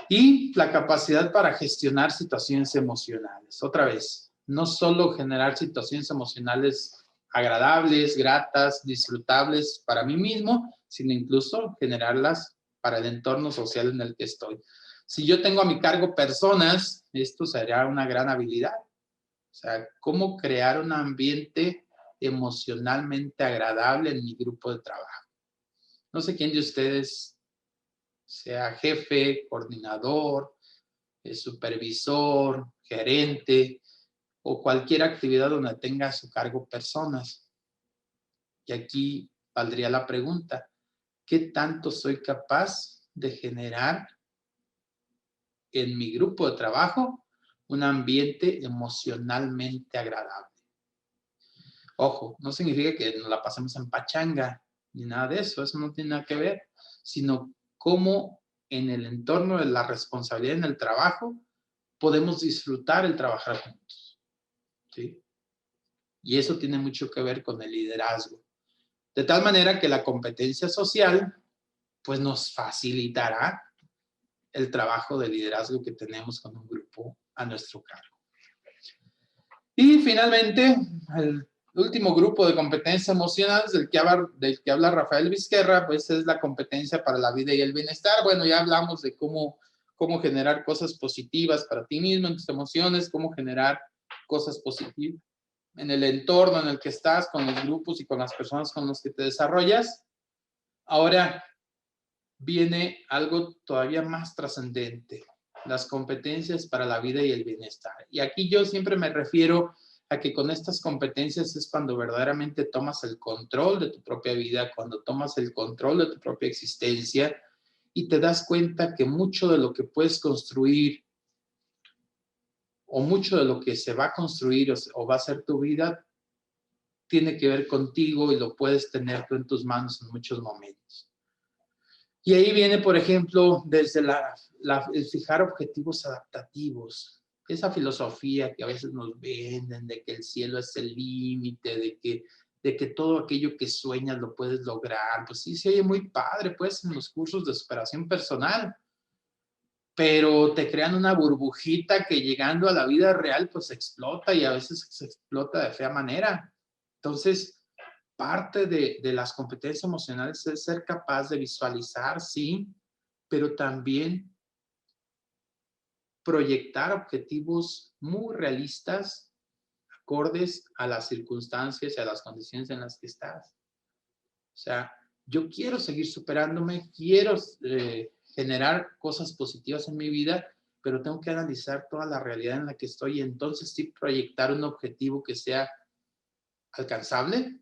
Y la capacidad para gestionar situaciones emocionales. Otra vez, no solo generar situaciones emocionales agradables, gratas, disfrutables para mí mismo, sino incluso generarlas para el entorno social en el que estoy. Si yo tengo a mi cargo personas, esto será una gran habilidad. O sea, cómo crear un ambiente emocionalmente agradable en mi grupo de trabajo. No sé quién de ustedes sea jefe, coordinador, supervisor, gerente o cualquier actividad donde tenga a su cargo personas. Y aquí valdría la pregunta, ¿qué tanto soy capaz de generar en mi grupo de trabajo un ambiente emocionalmente agradable? Ojo, no significa que nos la pasemos en pachanga ni nada de eso no tiene nada que ver, sino cómo en el entorno de la responsabilidad en el trabajo podemos disfrutar el trabajar juntos. ¿Sí? Y eso tiene mucho que ver con el liderazgo. De tal manera que la competencia social pues nos facilitará el trabajo de liderazgo que tenemos con un grupo a nuestro cargo. Y finalmente, el último grupo de competencias emocionales del que habla Rafael Vizquerra, pues es la competencia para la vida y el bienestar. Bueno, ya hablamos de cómo generar cosas positivas para ti mismo, en tus emociones, cómo generar cosas positivas en el entorno en el que estás, con los grupos y con las personas con las que te desarrollas. Ahora viene algo todavía más trascendente, las competencias para la vida y el bienestar. Y aquí yo siempre me refiero a que con estas competencias es cuando verdaderamente tomas el control de tu propia vida, cuando tomas el control de tu propia existencia y te das cuenta que mucho de lo que puedes construir o mucho de lo que se va a construir o va a ser tu vida tiene que ver contigo y lo puedes tener tú en tus manos en muchos momentos. Y ahí viene, por ejemplo, desde el fijar objetivos adaptativos. Esa filosofía que a veces nos venden de que el cielo es el límite, de que todo aquello que sueñas lo puedes lograr. Pues sí, se oye muy padre, pues, en los cursos de superación personal. Pero te crean una burbujita que llegando a la vida real, pues explota y a veces se explota de fea manera. Entonces, parte de las competencias emocionales es ser capaz de visualizar, sí, pero también proyectar objetivos muy realistas, acordes a las circunstancias y a las condiciones en las que estás. O sea, yo quiero seguir superándome, quiero generar cosas positivas en mi vida, pero tengo que analizar toda la realidad en la que estoy y entonces sí proyectar un objetivo que sea alcanzable,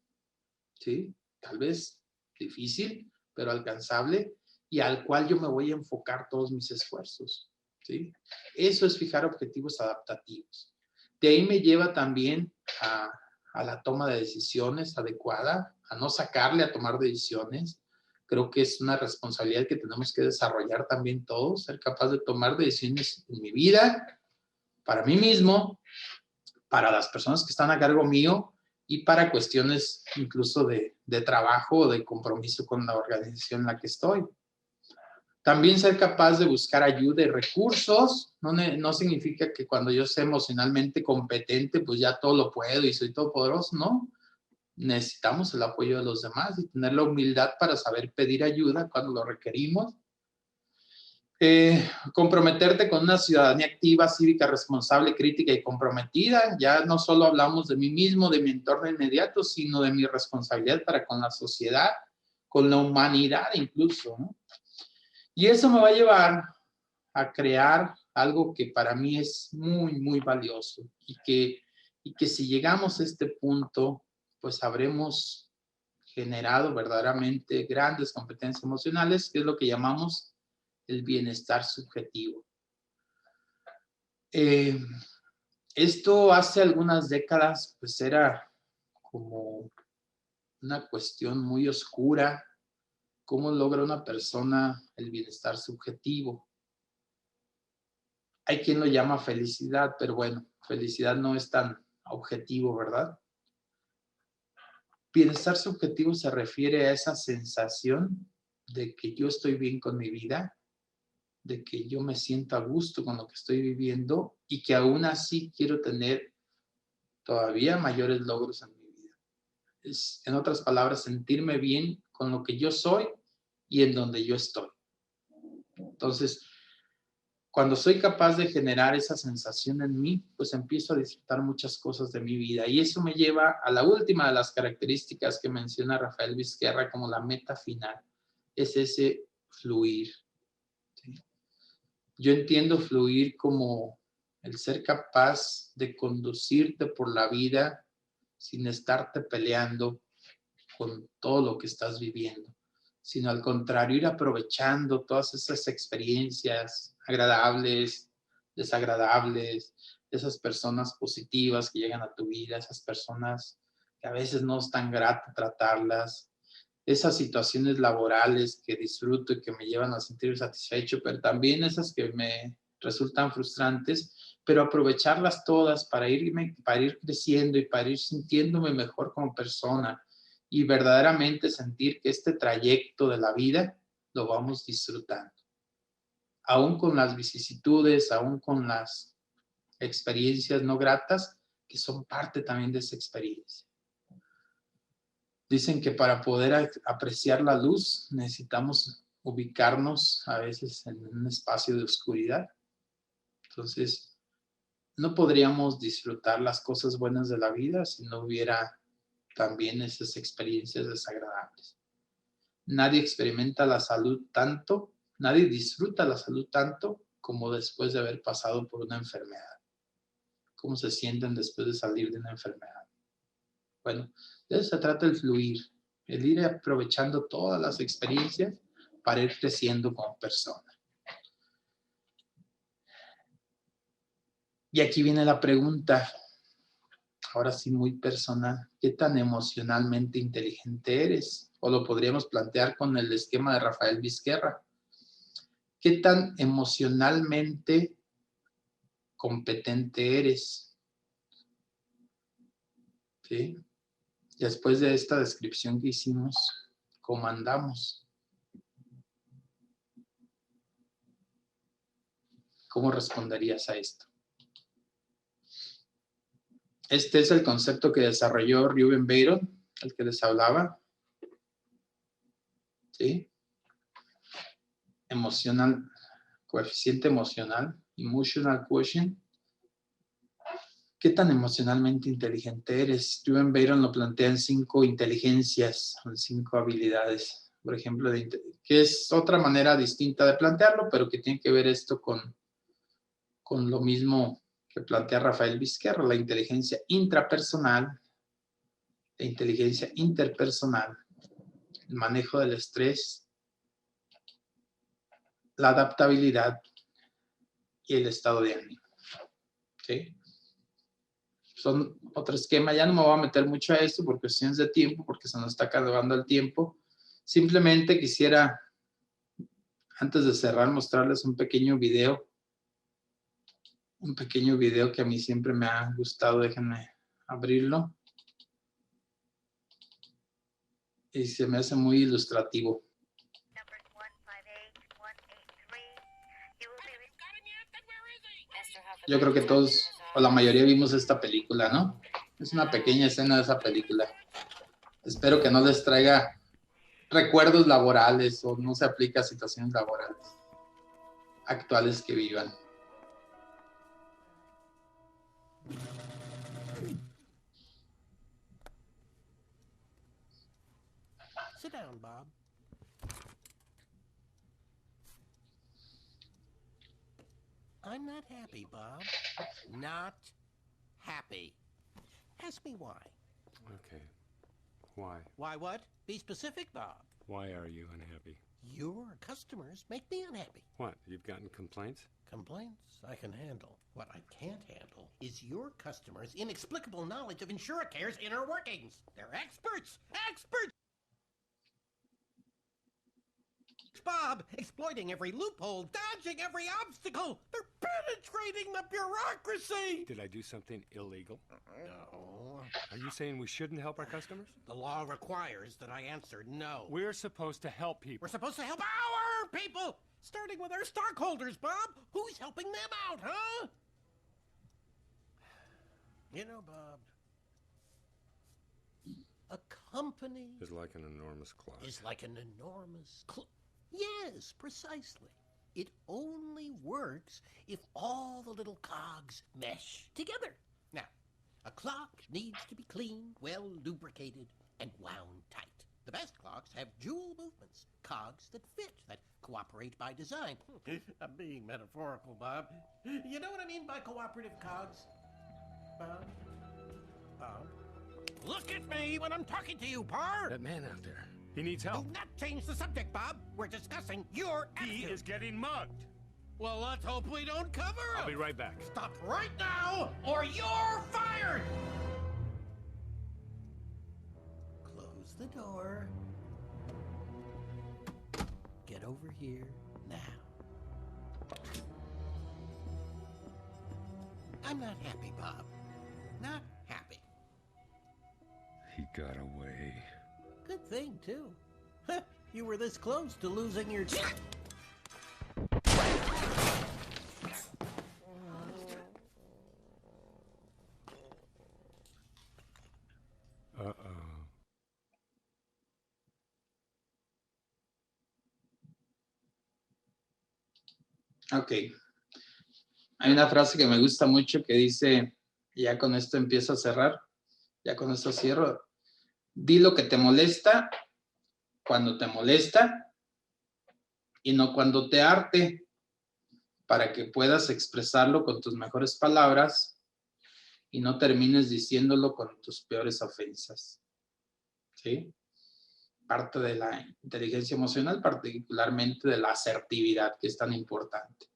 ¿sí? Tal vez difícil, pero alcanzable y al cual yo me voy a enfocar todos mis esfuerzos, ¿sí? Eso es fijar objetivos adaptativos. De ahí me lleva también a la toma de decisiones adecuada, a no sacarle a tomar decisiones. Creo que es una responsabilidad que tenemos que desarrollar también todos, ser capaz de tomar decisiones en mi vida, para mí mismo, para las personas que están a cargo mío y para cuestiones incluso de trabajo o de compromiso con la organización en la que estoy. También ser capaz de buscar ayuda y recursos. No significa que cuando yo sea emocionalmente competente, pues ya todo lo puedo y soy todopoderoso, ¿no? Necesitamos el apoyo de los demás y tener la humildad para saber pedir ayuda cuando lo requerimos. Comprometerte con una ciudadanía activa, cívica, responsable, crítica y comprometida. Ya no solo hablamos de mí mismo, de mi entorno inmediato, sino de mi responsabilidad para con la sociedad, con la humanidad incluso, ¿no? Y eso me va a llevar a crear algo que para mí es muy, muy valioso y que si llegamos a este punto, pues habremos generado verdaderamente grandes competencias emocionales, que es lo que llamamos el bienestar subjetivo. Esto hace algunas décadas pues era como una cuestión muy oscura. ¿Cómo logra una persona el bienestar subjetivo? Hay quien lo llama felicidad, pero bueno, felicidad no es tan objetivo, ¿verdad? Bienestar subjetivo se refiere a esa sensación de que yo estoy bien con mi vida, de que yo me siento a gusto con lo que estoy viviendo y que aún así quiero tener todavía mayores logros en mi vida. Es, en otras palabras, sentirme bien con lo que yo soy y en donde yo estoy. Entonces, cuando soy capaz de generar esa sensación en mí, pues empiezo a disfrutar muchas cosas de mi vida. Y eso me lleva a la última de las características que menciona Rafael Vizquerra como la meta final. Es ese fluir. ¿Sí? Yo entiendo fluir como el ser capaz de conducirte por la vida sin estarte peleando con todo lo que estás viviendo, sino al contrario, ir aprovechando todas esas experiencias agradables, desagradables, esas personas positivas que llegan a tu vida, esas personas que a veces no es tan grato tratarlas, esas situaciones laborales que disfruto y que me llevan a sentir satisfecho, pero también esas que me resultan frustrantes, pero aprovecharlas todas para ir creciendo y para ir sintiéndome mejor como persona y verdaderamente sentir que este trayecto de la vida lo vamos disfrutando. Aún con las vicisitudes, aún con las experiencias no gratas, que son parte también de esa experiencia. Dicen que para poder apreciar la luz necesitamos ubicarnos a veces en un espacio de oscuridad. Entonces, no podríamos disfrutar las cosas buenas de la vida si no hubiera también esas experiencias desagradables. Nadie experimenta la salud tanto, nadie disfruta la salud tanto como después de haber pasado por una enfermedad. ¿Cómo se sienten después de salir de una enfermedad? Bueno, de eso se trata el fluir, el ir aprovechando todas las experiencias para ir creciendo como persona. Y aquí viene la pregunta, ahora sí muy personal, ¿qué tan emocionalmente inteligente eres? O lo podríamos plantear con el esquema de Rafael Vizquerra. ¿Qué tan emocionalmente competente eres? ¿Sí? Después de esta descripción que hicimos, ¿cómo andamos? ¿Cómo responderías a esto? Este es el concepto que desarrolló Reuben Byron, el que les hablaba. ¿Sí? Emocional, coeficiente emocional, emotional quotient. ¿Qué tan emocionalmente inteligente eres? Reuben Byron lo plantea en 5 inteligencias, en 5 habilidades, por ejemplo, que es otra manera distinta de plantearlo, pero que tiene que ver esto con lo mismo que plantea Rafael Vizquerra, la inteligencia intrapersonal, la inteligencia interpersonal, el manejo del estrés, la adaptabilidad y el estado de ánimo. ¿Sí? Son otro esquema, ya no me voy a meter mucho a esto por cuestiones de tiempo, porque se nos está acabando el tiempo. Simplemente quisiera, antes de cerrar, mostrarles un pequeño video que a mí siempre me ha gustado. Déjenme abrirlo. Y se me hace muy ilustrativo. Yo creo que todos, o la mayoría, vimos esta película, ¿no? Es una pequeña escena de esa película. Espero que no les traiga recuerdos laborales o no se aplique a situaciones laborales actuales que vivan. Sit down, Bob. I'm not happy, Bob. Not happy. Ask me why. Okay. Why? Why what? Be specific, Bob. Why are you unhappy? Your customers make me unhappy. What? You've gotten complaints? Complaints I can handle. What I can't handle is your customers' inexplicable knowledge of InsureCare's inner workings. They're experts! Experts! Bob, exploiting every loophole, dodging every obstacle. They're penetrating the bureaucracy. Did I do something illegal? No. Are you saying we shouldn't help our customers? The law requires that I answer no. We're supposed to help people. We're supposed to help our people, starting with our stockholders, Bob. Who's helping them out, huh? You know, Bob, a company It's like an enormous clock. is like an enormous Yes, precisely. It only works if all the little cogs mesh together. Now, a clock needs to be clean, well lubricated, and wound tight. The best clocks have jewel movements, cogs that fit, that cooperate by design. I'm being metaphorical, Bob. You know what I mean by cooperative cogs? Bob? Bob? Look at me when I'm talking to you, Par! That man out there, he needs help. Do not change the subject, Bob. We're discussing your He attitude. is getting mugged. Well, let's hope we don't cover him. I'll be right back. Stop right now, or you're fired! Close the door. Get over here now. I'm not happy, Bob. Not happy. He got away. Good thing, too. You were this close to losing your... Uh-oh. Ok. Hay una frase que me gusta mucho que dice, ya con esto empiezo a cerrar, ya con esto cierro. Di lo que te molesta cuando te molesta y no cuando te arte, para que puedas expresarlo con tus mejores palabras y no termines diciéndolo con tus peores ofensas. ¿Sí? Parte de la inteligencia emocional, particularmente de la asertividad, que es tan importante.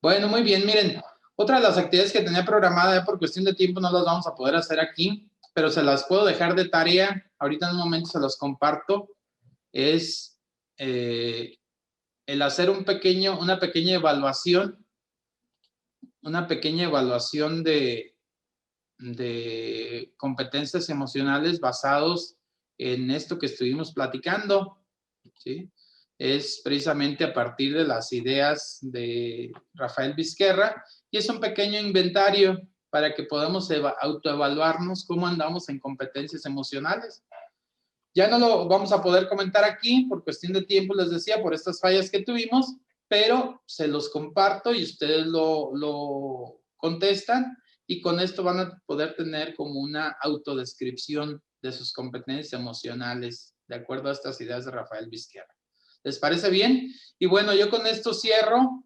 Bueno, muy bien, miren, otra de las actividades que tenía programada por cuestión de tiempo no las vamos a poder hacer aquí, pero se las puedo dejar de tarea, ahorita en un momento se las comparto, es el hacer una pequeña evaluación de competencias emocionales basados en esto que estuvimos platicando, ¿sí? Es precisamente a partir de las ideas de Rafael Vizquerra y es un pequeño inventario para que podamos autoevaluarnos cómo andamos en competencias emocionales. Ya no lo vamos a poder comentar aquí por cuestión de tiempo, les decía, por estas fallas que tuvimos, pero se los comparto y ustedes lo contestan y con esto van a poder tener como una autodescripción de sus competencias emocionales de acuerdo a estas ideas de Rafael Vizquerra. ¿Les parece bien? Y bueno, yo con esto cierro